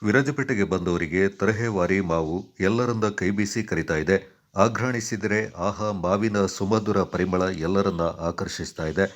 ವಿರಾಜಪೇಟೆಗೆ ಬಂದವರಿಗೆ ತರಹೇವಾರಿ ಮಾವು ಎಲ್ಲರಿಂದ ಕೈಬೀಸಿ ಕರೀತಾ ಇದೆ. ಆಘ್ರಾಣಿಸಿದರೆ ಆಹಾ ಮಾವಿನ ಸುಮಧುರ ಪರಿಮಳ ಎಲ್ಲರನ್ನ ಆಕರ್ಷಿಸ್ತಾ ಇದೆ.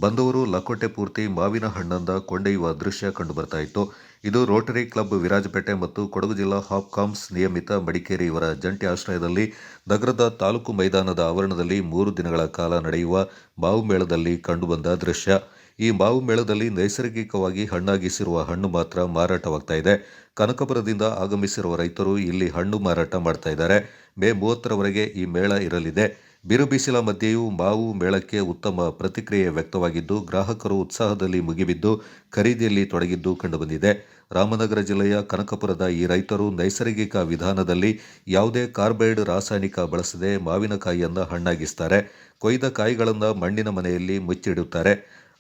ಬಂದವರು ಲಕೋಟೆ ಪೂರ್ತಿ ಮಾವಿನ ಹಣ್ಣನ್ನ ಕೊಂಡೊಯ್ಯುವ ದೃಶ್ಯ ಕಂಡುಬರ್ತಾ ಇತ್ತು. ಇದು ರೋಟರಿ ಕ್ಲಬ್ ವಿರಾಜಪೇಟೆ ಮತ್ತು ಕೊಡಗು ಜಿಲ್ಲಾ ಹಾಪ್ಕಾಮ್ಸ್ ನಿಯಮಿತ ಮಡಿಕೇರಿ ಇವರ ಜಂಟಿ ಆಶ್ರಯದಲ್ಲಿ ನಗರದ ತಾಲೂಕು ಮೈದಾನದ ಆವರಣದಲ್ಲಿ 3 ದಿನಗಳ ಕಾಲ ನಡೆಯುವ ಮಾವು ಮೇಳದಲ್ಲಿ ಕಂಡುಬಂದ ದೃಶ್ಯ. ಈ ಮಾವು ಮೇಳದಲ್ಲಿ ನೈಸರ್ಗಿಕವಾಗಿ ಹಣ್ಣಾಗಿಸಿರುವ ಹಣ್ಣು ಮಾತ್ರ ಮಾರಾಟವಾಗ್ತಾ ಇದೆ. ಕನಕಪುರದಿಂದ ಆಗಮಿಸಿರುವ ರೈತರು ಇಲ್ಲಿ ಹಣ್ಣು ಮಾರಾಟ ಮಾಡ್ತಾ ಇದ್ದಾರೆ. ಮೇ 30ರವರೆಗೆ ಈ ಮೇಳ ಇರಲಿದೆ. ಬಿರು ಬಿಸಿಲ ಮಧ್ಯೆಯೂ ಮಾವು ಮೇಳಕ್ಕೆ ಉತ್ತಮ ಪ್ರತಿಕ್ರಿಯೆ ವ್ಯಕ್ತವಾಗಿದ್ದು, ಗ್ರಾಹಕರು ಉತ್ಸಾಹದಲ್ಲಿ ಮುಗಿಬಿದ್ದು ಖರೀದಿಯಲ್ಲಿ ತೊಡಗಿದ್ದು ಕಂಡುಬಂದಿದೆ. ರಾಮನಗರ ಜಿಲ್ಲೆಯ ಕನಕಪುರದ ಈ ರೈತರು ನೈಸರ್ಗಿಕ ವಿಧಾನದಲ್ಲಿ ಯಾವುದೇ ಕಾರ್ಬೈಡ್ ರಾಸಾಯನಿಕ ಬಳಸದೆ ಮಾವಿನಕಾಯಿಯನ್ನು ಹಣ್ಣಾಗಿಸ್ತಾರೆ. ಕೊಯ್ದ ಕಾಯಿಗಳನ್ನು ಮಣ್ಣಿನ ಮನೆಯಲ್ಲಿ ಮುಚ್ಚಿಡುತ್ತಾರೆ.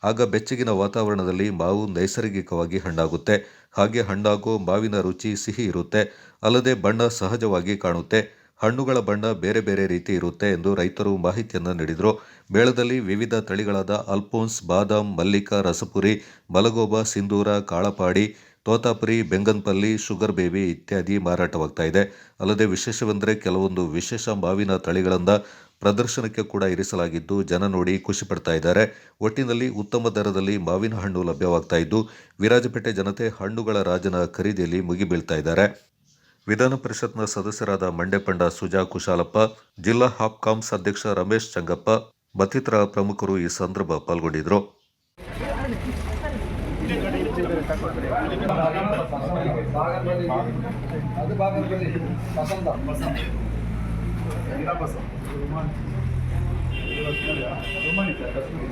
ಆಗ ಬೆಚ್ಚಗಿನ ವಾತಾವರಣದಲ್ಲಿ ಮಾವು ನೈಸರ್ಗಿಕವಾಗಿ ಹಣ್ಣಾಗುತ್ತೆ. ಹಾಗೆ ಹಣ್ಣಾಗೋ ಮಾವಿನ ರುಚಿ ಸಿಹಿ ಇರುತ್ತೆ. ಅಲ್ಲದೆ ಬಣ್ಣ ಸಹಜವಾಗಿ ಕಾಣುತ್ತೆ. ಹಣ್ಣುಗಳ ಬಣ್ಣ ಬೇರೆ ಬೇರೆ ರೀತಿ ಇರುತ್ತೆ ಎಂದು ರೈತರು ಮಾಹಿತಿಯನ್ನು ನೀಡಿದರು. ಮೇಳದಲ್ಲಿ ವಿವಿಧ ತಳಿಗಳಾದ ಅಲ್ಫೋನ್ಸ್, ಬಾದಾಮ್, ಮಲ್ಲಿಕ, ರಸಪುರಿ, ಮಲಗೋಬ, ಸಿಂಧೂರ, ಕಾಳಪಾಡಿ, ತೋತಾಪುರಿ, ಬೆಂಗನ್ಪಲ್ಲಿ, ಶುಗರ್ ಬೇಬಿ ಇತ್ಯಾದಿ ಮಾರಾಟವಾಗ್ತಾ ಇದೆ. ಅಲ್ಲದೆ ವಿಶೇಷವೆಂದರೆ ಕೆಲವೊಂದು ವಿಶೇಷ ಮಾವಿನ ತಳಿಗಳನ್ನು ಪ್ರದರ್ಶನಕ್ಕೆ ಕೂಡ ಇರಿಸಲಾಗಿದ್ದು ಜನ ನೋಡಿ ಖುಷಿ ಪಡ್ತಾ ಇದ್ದಾರೆ. ಒಟ್ಟಿನಲ್ಲಿ ಉತ್ತಮ ದರದಲ್ಲಿ ಮಾವಿನ ಹಣ್ಣು ಲಭ್ಯವಾಗ್ತಾ ಇದ್ದು ವಿರಾಜಪೇಟೆ ಜನತೆ ಹಣ್ಣುಗಳ ರಾಜನ ಖರೀದಿಯಲ್ಲಿ ಮುಗಿಬೀಳ್ತಾ ಇದ್ದಾರೆ. ವಿಧಾನ ಪರಿಷತ್ನ ಸದಸ್ಯರಾದ ಮಂಡ್ಯಪಂಡ ಸುಜಾ ಕುಶಾಲಪ್ಪ, ಜಿಲ್ಲಾ ಹಾಪ್ಕಾಮ್ಸ್ ಅಧ್ಯಕ್ಷ ರಮೇಶ್ ಚಂಗಪ್ಪ ಮತ್ತಿತರ ಪ್ರಮುಖರು ಈ ಸಂದರ್ಭ ಪಾಲ್ಗೊಂಡಿದ್ದರು.